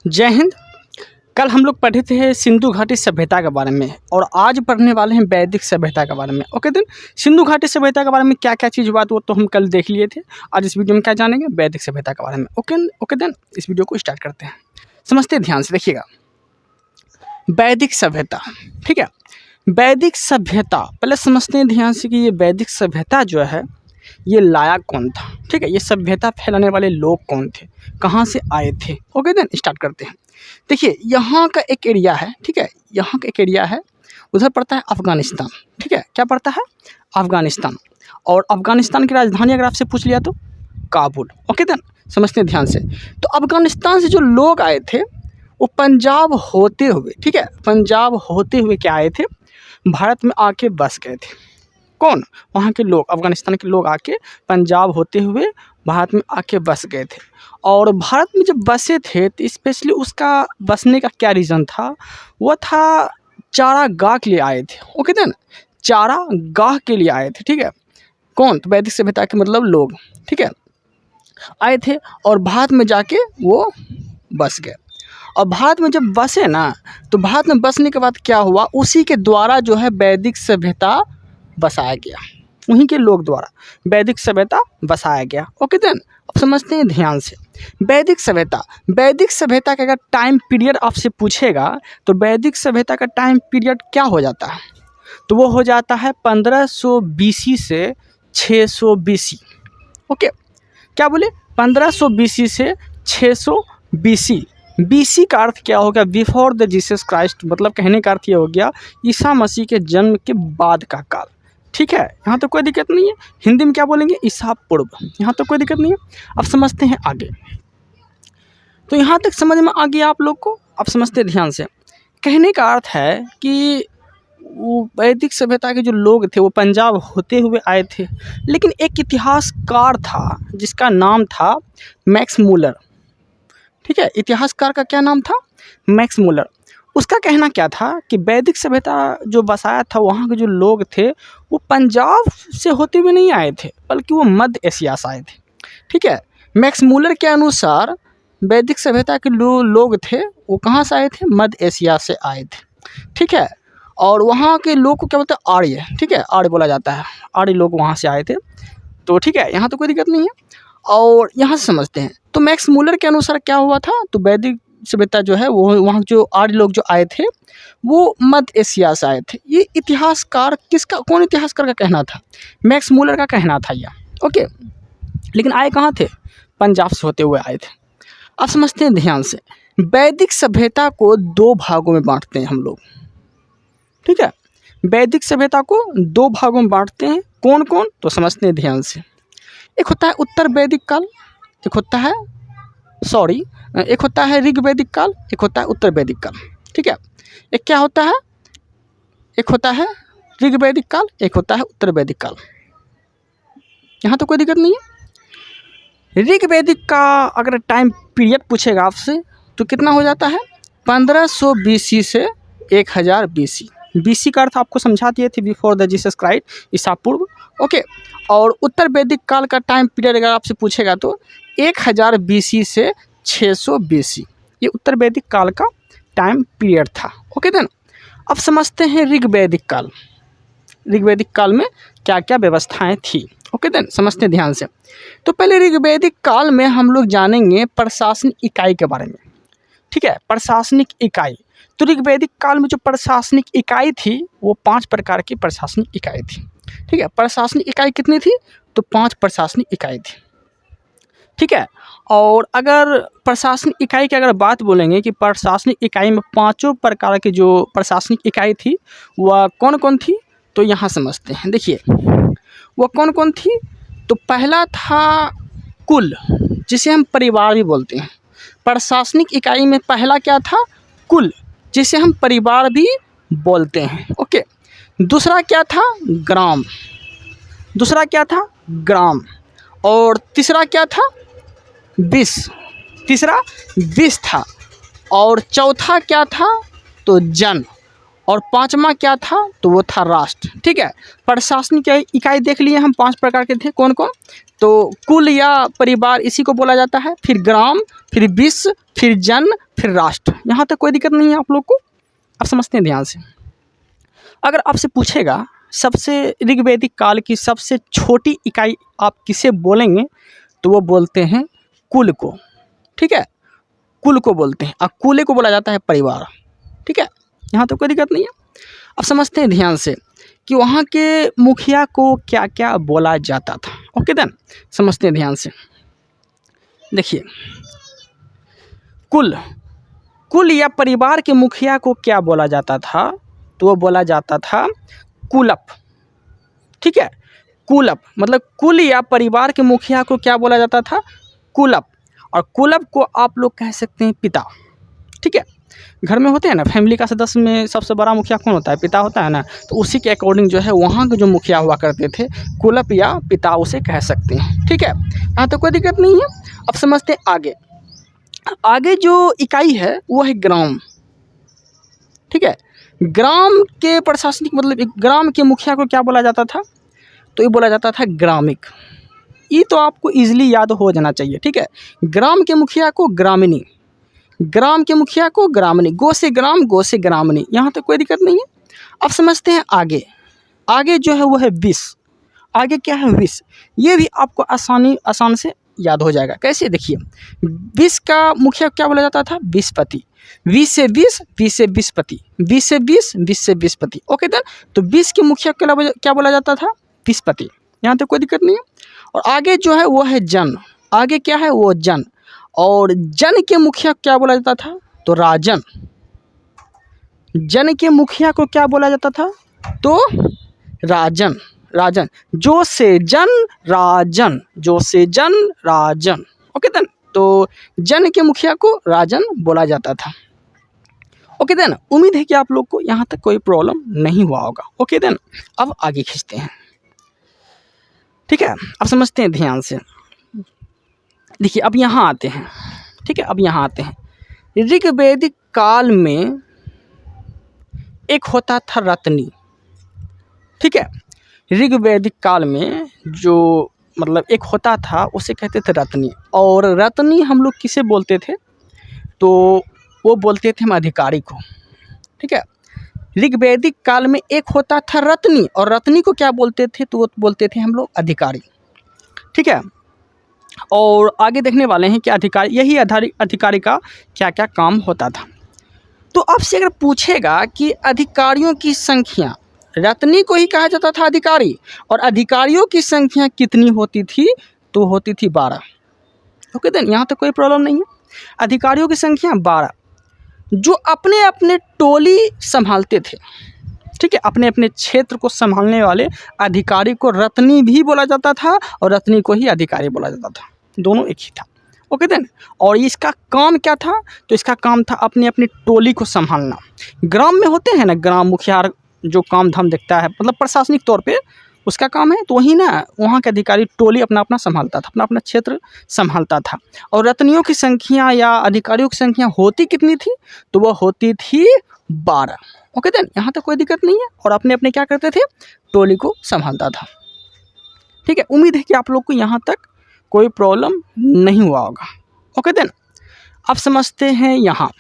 जय हिंद। कल हम लोग पढ़े थे सिंधु घाटी सभ्यता के बारे में और आज पढ़ने वाले हैं वैदिक सभ्यता के बारे में। ओके देन, सिंधु घाटी सभ्यता के बारे में क्या क्या चीज़ हुआ वो तो हम कल देख लिए थे। आज इस वीडियो में क्या जानेंगे, वैदिक सभ्यता के बारे में। ओके देन, इस वीडियो को स्टार्ट करते हैं। समझते हैं, ध्यान से देखिएगा। वैदिक सभ्यता, ठीक है। वैदिक सभ्यता पहले समझते हैं ध्यान से कि ये वैदिक सभ्यता जो है ये लाया कौन था, ठीक है। ये सभ्यता फैलाने वाले लोग कौन थे, कहाँ से आए थे। ओके देन, स्टार्ट करते हैं। देखिए, यहाँ का एक एरिया है, ठीक है। यहाँ का एक एरिया है, उधर पड़ता है अफगानिस्तान, ठीक है। क्या पड़ता है? अफगानिस्तान। और अफगानिस्तान की राजधानी अगर आपसे पूछ लिया तो काबुल। ओके देन, समझते हैं ध्यान से। तो अफगानिस्तान से जो लोग आए थे वो पंजाब होते हुए, ठीक है, पंजाब होते हुए क्या आए थे, भारत में आके बस गए थे। कौन? वहाँ के लोग, अफगानिस्तान के लोग आके पंजाब होते हुए भारत में आके बस गए थे। और भारत में जब बसे थे तो स्पेशली उसका बसने का क्या रीज़न था, वो था चारागाह के लिए आए थे। ओके देन, चारागाह के लिए आए थे, ठीक है। कौन? तो वैदिक सभ्यता के मतलब लोग, ठीक है, आए थे और भारत में जाके वो बस गए। और भारत में जब बसे ना, तो भारत में बसने के बाद क्या हुआ, उसी के द्वारा जो है वैदिक सभ्यता बसाया गया। उन्हीं के लोग द्वारा वैदिक सभ्यता बसाया गया। ओके देन, अब समझते हैं ध्यान से। वैदिक सभ्यता का अगर टाइम पीरियड आपसे पूछेगा तो वैदिक सभ्यता का टाइम पीरियड क्या हो जाता है, तो वो हो जाता है 1500 BC से 600 BC। ओके, क्या बोले? 1500 BC से 600 BC। BC का अर्थ क्या हो गया? बिफोर द जीसस क्राइस्ट, मतलब कहने का अर्थ ये हो गया ईसा मसीह के जन्म के बाद का काल, ठीक है। यहाँ तो कोई दिक्कत नहीं है। हिंदी में क्या बोलेंगे? ईसा पूर्व। यहाँ तो कोई दिक्कत नहीं है। अब समझते हैं आगे। तो यहाँ तक समझ में आ गया आप लोग को? अब समझते हैं ध्यान से। कहने का अर्थ है कि वो वैदिक सभ्यता के जो लोग थे वो पंजाब होते हुए आए थे, लेकिन एक इतिहासकार था जिसका नाम था मैक्स मूलर, ठीक है। इतिहासकार का क्या नाम था? Max Muller. उसका कहना क्या था कि वैदिक सभ्यता जो बसाया था, वहाँ के जो लोग थे वो पंजाब से होते हुए नहीं आए थे, बल्कि वो मध्य एशिया से आए थे, ठीक है। मैक्स मूलर के अनुसार वैदिक सभ्यता के लोग थे वो कहाँ से आए थे? मध्य एशिया से आए थे, ठीक है। और वहाँ के लोग को क्या बोलते हैं? आर्य, ठीक है, आर्य बोला जाता है। आर्य लोग वहाँ से आए थे, तो ठीक है, यहाँ तो कोई दिक्कत नहीं है। और यहाँ से समझते हैं। तो मैक्स मूलर के अनुसार क्या हुआ था, तो वैदिक सभ्यता जो है वो वहाँ जो आर्य लोग जो आए थे वो मध्य एशिया से आए थे। ये इतिहासकार किसका, कौन इतिहासकार का कहना था? मैक्स मूलर का कहना था यह। ओके, लेकिन आए कहाँ थे? पंजाब से होते हुए आए थे। अब समझते हैं ध्यान से। वैदिक सभ्यता को दो भागों में बांटते हैं हम लोग, ठीक है। वैदिक सभ्यता को दो भागों में बांटते हैं। कौन कौन? तो समझते हैं ध्यान से। एक होता है उत्तर वैदिक काल, एक होता है एक होता है ऋग वैदिक काल, एक होता है उत्तर वैदिक काल, ठीक है। एक क्या होता है? एक होता है ऋग वैदिक काल, एक होता है उत्तर वैदिक काल। यहाँ तो कोई दिक्कत नहीं है। ऋग वैदिक का अगर टाइम पीरियड पूछेगा आपसे तो कितना हो जाता है? 1500 BC से 1000 BC। BC का अर्थ आपको समझा दिए थे, बिफोर द जीसस क्राइस्ट, ईसा पूर्व। ओके, और उत्तर वैदिक काल का टाइम पीरियड अगर आपसे पूछेगा तो 1000 BC से 600 BC। ये उत्तर वैदिक काल का टाइम पीरियड था। ओके देन, अब समझते हैं ऋग वैदिक काल। ऋग वैदिक काल में क्या क्या व्यवस्थाएं थी। ओके देन, समझते हैं ध्यान से। तो पहले ऋग वैदिक काल में हम लोग जानेंगे प्रशासनिक इकाई के बारे में, ठीक है। प्रशासनिक इकाई, तो ऋग वैदिक काल में जो प्रशासनिक इकाई थी वो 5 प्रकार की प्रशासनिक इकाई थी, ठीक है। प्रशासनिक इकाई कितनी थी? तो 5 प्रशासनिक इकाई थी, ठीक है। और अगर प्रशासनिक इकाई की अगर बात बोलेंगे कि प्रशासनिक इकाई में 5 प्रकार की जो प्रशासनिक इकाई थी वह कौन कौन थी, तो यहाँ समझते हैं। देखिए, वह कौन कौन थी? तो पहला था कुल, जिसे हम परिवार भी बोलते हैं। प्रशासनिक इकाई में पहला क्या था? कुल, जिसे हम परिवार भी बोलते हैं। ओके, दूसरा क्या था? ग्राम। दूसरा क्या था? ग्राम। और तीसरा क्या था? विष। तीसरा विष था। और चौथा क्या था? तो जन। और पांचवा क्या था, तो वो था राष्ट्र। ठीक है, प्रशासनिक इकाई देख लिए हम 5 प्रकार के थे, कौन कौन, तो कुल या परिवार इसी को बोला जाता है, फिर ग्राम, फिर विश्व, फिर जन, फिर राष्ट्र। यहाँ तक कोई दिक्कत नहीं है आप लोग को, आप समझते हैं ध्यान से। अगर आपसे पूछेगा सबसे ऋग्वैदिक काल की सबसे छोटी इकाई आप किसे बोलेंगे, तो वो बोलते हैं कुल को। ठीक है, कुल को बोलते हैं, और कुले को बोला जाता है परिवार। ठीक है, यहाँ तो कोई दिक्कत नहीं है। अब समझते हैं ध्यान से कि वहाँ के मुखिया को क्या क्या बोला जाता था। ओके देन, समझते हैं ध्यान से। देखिए, कुल या परिवार के मुखिया को क्या बोला जाता था, तो वो बोला जाता था कुलप। ठीक है, कुलप मतलब कुल या परिवार के मुखिया को क्या बोला जाता था, कुलप। और कुलप को आप लोग कह सकते हैं पिता। ठीक है, घर में होते हैं ना, फैमिली का सदस्य में सबसे बड़ा मुखिया कौन होता है, पिता होता है ना। तो उसी के अकॉर्डिंग जो है वहाँ के जो मुखिया हुआ करते थे, कुलप या पिता उसे कह सकते हैं। ठीक है, यहाँ तो कोई दिक्कत नहीं है। अब समझते हैं आगे जो इकाई है वो है ग्राम। ठीक है, ग्राम के प्रशासनिक मतलब एक ग्राम के मुखिया को क्या बोला जाता था, तो ये बोला जाता था ग्रामिक। ये तो आपको इजीली याद हो जाना चाहिए। ठीक है, ग्राम के मुखिया को ग्रामिणी, ग्राम के मुखिया को ग्रामणी, गो से ग्राम, गो से ग्रामणी। यहाँ तक कोई दिक्कत नहीं है। अब समझते हैं आगे जो है वो है विष। आगे क्या है, विष। ये भी आपको आसान से याद हो जाएगा। कैसे, देखिए, विष का मुखिया क्या बोला जाता था, विषपति। विष से विष, विष से विषपति, विष से विष, विष से विषपति। ओके देन, तो विष के मुखिया क्या बोला जाता था, विषपति। यहाँ तक कोई दिक्कत नहीं है। और आगे जो है वो है जन। आगे क्या है, वो जन। और जन के मुखिया क्या बोला जाता था, तो राजन। जन के मुखिया को क्या बोला जाता था, तो राजन। राजन, जो से जन राजन, जो से जन राजन। ओके देन, तो जन के मुखिया को राजन बोला जाता था। ओके देन, उम्मीद है कि आप लोग को यहाँ तक कोई प्रॉब्लम नहीं हुआ होगा। ओके देन, अब आगे खींचते हैं। ठीक है, अब समझते हैं ध्यान से। देखिए, अब यहाँ आते हैं। ठीक है, अब यहाँ आते हैं। ऋग्वैदिक काल में एक होता था रत्नी। ठीक है, ऋग्वैदिक काल में जो मतलब एक होता था उसे कहते थे रत्नी। और रत्नी हम लोग किसे बोलते थे, तो वो बोलते थे हम अधिकारी को। ठीक है, ऋग्वैदिक काल में एक होता था रत्नी, और रत्नी को क्या बोलते थे, तो वो बोलते थे हम लोग अधिकारी। ठीक है, और आगे देखने वाले हैं कि अधिकारी का क्या क्या काम होता था। तो आपसे अगर पूछेगा कि अधिकारियों की संख्या, रत्नी को ही कहा जाता था अधिकारी, और अधिकारियों की संख्या कितनी होती थी, तो होती थी 12। ओके देन, यहाँ तक कोई प्रॉब्लम नहीं है। अधिकारियों की संख्या 12, जो अपने अपने टोली संभालते थे। ठीक है, अपने अपने क्षेत्र को संभालने वाले अधिकारी को रत्नी भी बोला जाता था, और रत्नी को ही अधिकारी बोला जाता था। दोनों एक ही था। ओके देन, और इसका काम क्या था, तो इसका काम था अपनी अपनी टोली को संभालना। ग्राम में होते हैं ना ग्राम मुखिया, जो काम धाम देखता है, मतलब प्रशासनिक तौर पे उसका काम है, तो वही ना वहाँ के अधिकारी टोली अपना अपना संभालता था, अपना अपना क्षेत्र संभालता था। और रत्नियों की संख्या या अधिकारियों की संख्या होती कितनी थी, तो वह होती थी 12। ओके देन, यहाँ तक कोई दिक्कत नहीं है। और अपने अपने क्या करते थे, टोली को संभालता था। ठीक है, उम्मीद है कि आप लोग को यहाँ तक कोई प्रॉब्लम नहीं हुआ होगा। ओके देन, अब समझते हैं यहाँ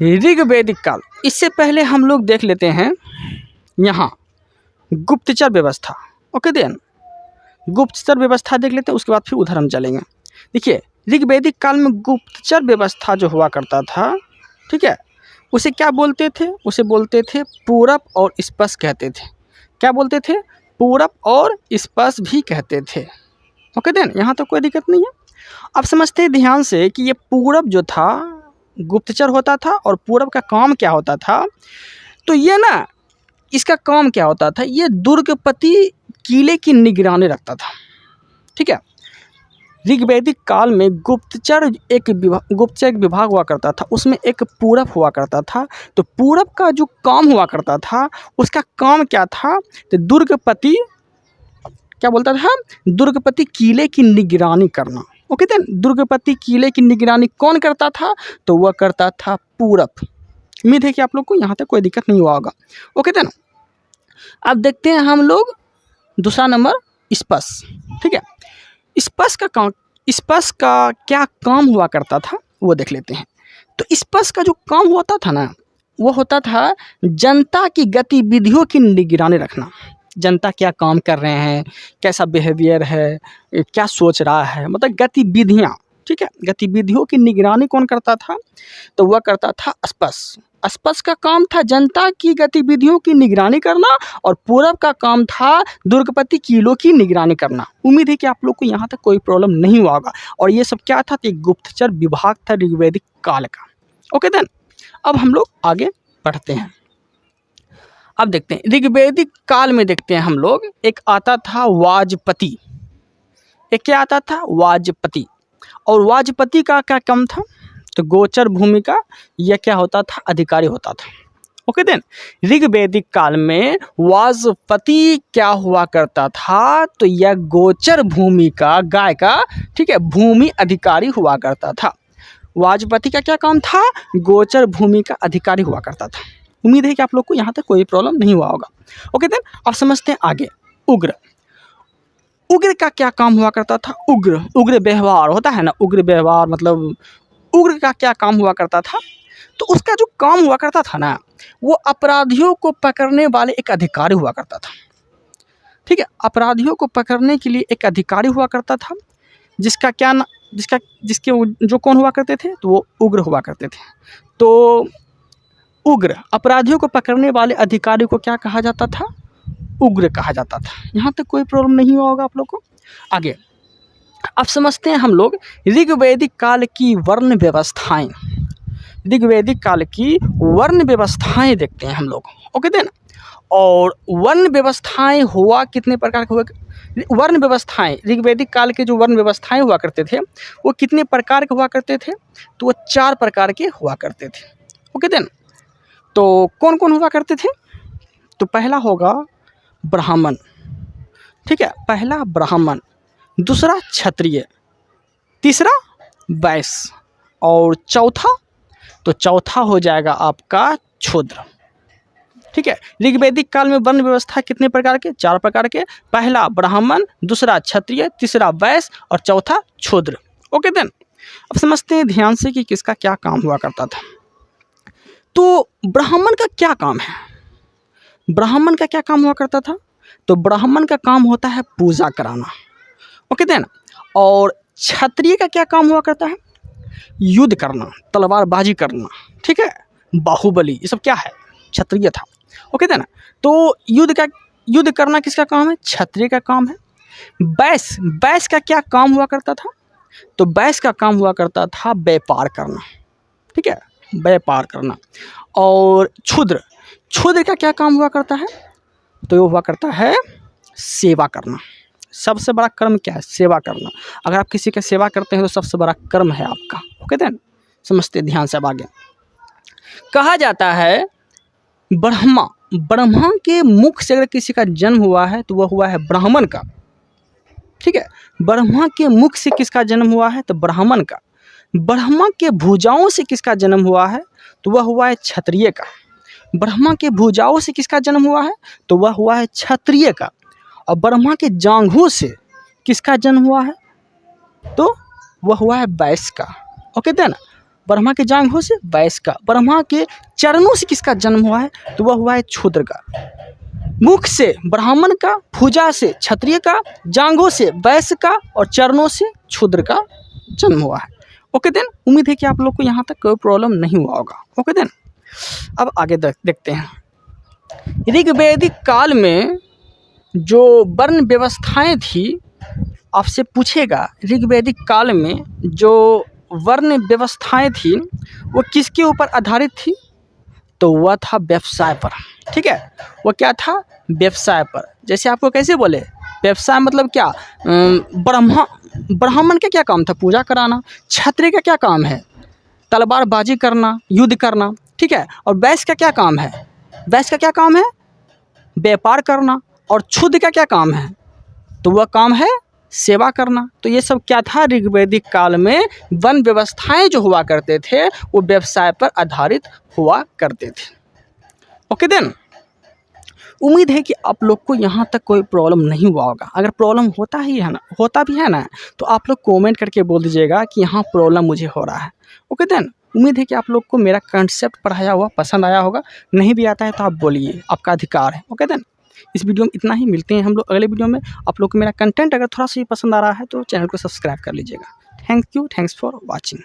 ऋग्वैदिक काल। इससे पहले हम लोग देख लेते हैं यहाँ गुप्तचर व्यवस्था। ओके देन, गुप्तचर व्यवस्था देख लेते हैं, उसके बाद फिर उधर हम चलेंगे। देखिए, ऋग्वैदिक काल में गुप्तचर व्यवस्था जो हुआ करता था, ठीक है, उसे क्या बोलते थे, उसे बोलते थे पूरब और स्पष्ट कहते थे। क्या बोलते थे, पूरब और स्पष्ट भी कहते थे। ओके देन, यहाँ तो कोई दिक्कत नहीं है। अब समझते हैं ध्यान से कि ये पूरब जो था गुप्तचर होता था, और पूरब का काम क्या होता था, तो ये ना इसका काम क्या होता था, ये दुर्गपति किले की निगरानी रखता था। ठीक है, ऋग्वैदिक काल में गुप्तचर एक विभाग हुआ करता था, उसमें एक पूरब हुआ करता था। तो पूरब का जो काम हुआ करता था, उसका काम क्या था, तो दुर्गपति क्या बोलता था, दुर्गपति किले की निगरानी करना। ओके देन, दुर्गपति किले की निगरानी कौन करता था, तो वह करता था पूरब। उम्मीद है कि आप लोग को यहाँ तक कोई दिक्कत नहीं हुआ होगा। ओके देन अब देखते हैं हम लोग दूसरा नंबर स्पर्श। ठीक है, स्पर्श का क्या काम हुआ करता था वो देख लेते हैं। तो स्पर्श का जो काम होता था ना, वो होता था जनता की गतिविधियों की निगरानी रखना। जनता क्या काम कर रहे हैं, कैसा बिहेवियर है, क्या सोच रहा है, मतलब गतिविधियाँ। ठीक है, गतिविधियों की निगरानी कौन करता था? तो वह करता था स्पर्श। स्पर्श का काम था जनता की गतिविधियों की निगरानी करना, और पूरब का काम था दुर्गपति किलों की निगरानी करना। उम्मीद है कि आप लोग को यहाँ तक कोई प्रॉब्लम नहीं हुआ होगा। और ये सब क्या था? तो एक गुप्तचर विभाग था ऋग्वैदिक काल का। ओके देन अब हम लोग आगे बढ़ते हैं। अब देखते हैं ऋग्वैदिक काल में देखते हैं हम लोग, एक आता था वाजपति। एक क्या आता था? वाजपति। और वाजपति का क्या काम था? तो गोचर भूमि का यह क्या होता था? अधिकारी होता था। ओके देन ऋग्वैदिक काल में वाजपति क्या हुआ करता था? तो यह गोचर भूमि का, गाय का, ठीक है, भूमि अधिकारी हुआ करता था। वाजपति का क्या काम था? गोचर भूमि का अधिकारी हुआ करता था। उम्मीद है कि आप लोग को यहाँ तक कोई प्रॉब्लम नहीं हुआ होगा। ओके देन अब समझते हैं आगे। उग्र। उग्र का क्या काम हुआ करता था? उग्र व्यवहार होता है ना, उग्र व्यवहार मतलब उग्र का क्या काम हुआ करता था? तो उसका जो काम हुआ करता था ना, वो अपराधियों को पकड़ने वाले एक अधिकारी हुआ करता था। ठीक है, अपराधियों को पकड़ने के लिए एक अधिकारी हुआ करता था, जिसका क्या ना, जिसके जो कौन हुआ करते थे? तो वो उग्र हुआ करते थे। तो उग्र, अपराधियों को पकड़ने वाले अधिकारी को क्या कहा जाता था? उग्र कहा जाता था। यहाँ तक कोई प्रॉब्लम नहीं हुआ होगा आप लोग को। आगे अब समझते हैं हम लोग ऋग्वैदिक काल की वर्ण व्यवस्थाएं। ऋग्वैदिक काल की वर्ण व्यवस्थाएं देखते हैं हम लोग। ओके देन और वर्ण व्यवस्थाएं हुआ कितने प्रकार के हुआ? वर्ण व्यवस्थाएं, ऋग्वैदिक काल के जो वर्ण व्यवस्थाएं हुआ करते थे वो कितने प्रकार के हुआ करते थे? तो वो 4 प्रकार के हुआ करते थे। ओके देन तो कौन कौन हुआ करते थे? तो पहला होगा ब्राह्मण। ठीक है, पहला ब्राह्मण, दूसरा क्षत्रिय, तीसरा वैश्य, और चौथा हो जाएगा आपका शूद्र। ठीक है, ऋग्वैदिक काल में वर्ण व्यवस्था कितने प्रकार के? 4 प्रकार के। पहला ब्राह्मण, दूसरा क्षत्रिय, तीसरा वैश्य और चौथा शूद्र। ओके देन अब समझते हैं ध्यान से कि किसका क्या काम हुआ करता था। तो ब्राह्मण का क्या काम है? ब्राह्मण का क्या काम हुआ करता था? तो ब्राह्मण का काम होता है पूजा कराना। ओके देन और क्षत्रिय का क्या काम हुआ करता है? युद्ध करना, तलवारबाजी करना। ठीक है, बाहुबली, ये सब क्या है? क्षत्रिय था। ओके देन तो युद्ध करना किसका काम है? क्षत्रिय का काम है। वैश्य का क्या काम हुआ करता था? तो वैश्य का काम हुआ करता था व्यापार करना। ठीक है, व्यापार करना। और क्षुद्र का क्या काम हुआ करता है? तो ये हुआ करता है सेवा करना। सबसे बड़ा कर्म क्या है? सेवा करना। अगर आप किसी की सेवा करते हैं तो सबसे बड़ा कर्म है आपका। ओके देन समझते ध्यान से। अब आगे कहा जाता है ब्रह्मा के मुख से अगर किसी का जन्म हुआ है तो वह हुआ है ब्राह्मण का। ठीक है, ब्रह्मा के मुख से किसका जन्म हुआ है? तो ब्राह्मण का। ब्रह्मा के भुजाओं से किसका जन्म हुआ है? तो वह हुआ है क्षत्रिय का। ब्रह्मा के भुजाओं से किसका जन्म हुआ है? तो वह हुआ है क्षत्रिय का। और ब्रह्मा के जांघों से किसका जन्म हुआ है? तो वह हुआ है वैश्य का। ओके देन ब्रह्मा के जांघों से वैश्य का। ब्रह्मा के चरणों से किसका जन्म हुआ है? तो वह हुआ है शूद्र का। मुख से ब्राह्मण का, भुजा से क्षत्रिय का, जांघों से वैश्य का और चरणों से शूद्र का जन्म हुआ है। ओके देन उम्मीद है कि आप लोग को यहाँ तक कोई प्रॉब्लम नहीं हुआ होगा। ओके देन अब आगे देखते हैं ऋग्वैदिक काल में जो वर्ण व्यवस्थाएं थी, आपसे पूछेगा ऋग्वैदिक काल में जो वर्ण व्यवस्थाएं थी वो किसके ऊपर आधारित थी? तो वह था व्यवसाय पर। ठीक है, वो क्या था? व्यवसाय पर। जैसे आपको कैसे बोले व्यवसाय मतलब क्या? ब्राह्मण का क्या काम था? पूजा कराना। क्षत्रिय का क्या काम है? तलवारबाजी करना, युद्ध करना। ठीक है, और वैश्य का क्या काम है? वैश्य का क्या काम है? व्यापार करना। और शूद्र का क्या काम है? तो वह काम है सेवा करना। तो ये सब क्या था, ऋग्वैदिक काल में वन व्यवस्थाएं जो हुआ करते थे वो व्यवसाय पर आधारित हुआ करते थे। ओके देन, उम्मीद है कि आप लोग को यहाँ तक कोई प्रॉब्लम नहीं हुआ होगा। अगर प्रॉब्लम होता भी है ना, तो आप लोग कमेंट करके बोल दीजिएगा कि यहाँ प्रॉब्लम मुझे हो रहा है। ओके देन, उम्मीद है कि आप लोग को मेरा कंसेप्ट पढ़ाया हुआ पसंद आया होगा। नहीं भी आता है तो आप बोलिए, आपका अधिकार है। ओके देन, इस वीडियो में इतना ही, मिलते हैं हम लोग अगले वीडियो में। आप लोग को मेरा कंटेंट अगर थोड़ा सा भी पसंद आ रहा है तो चैनल को सब्सक्राइब कर लीजिएगा। Thank you, thanks for watching.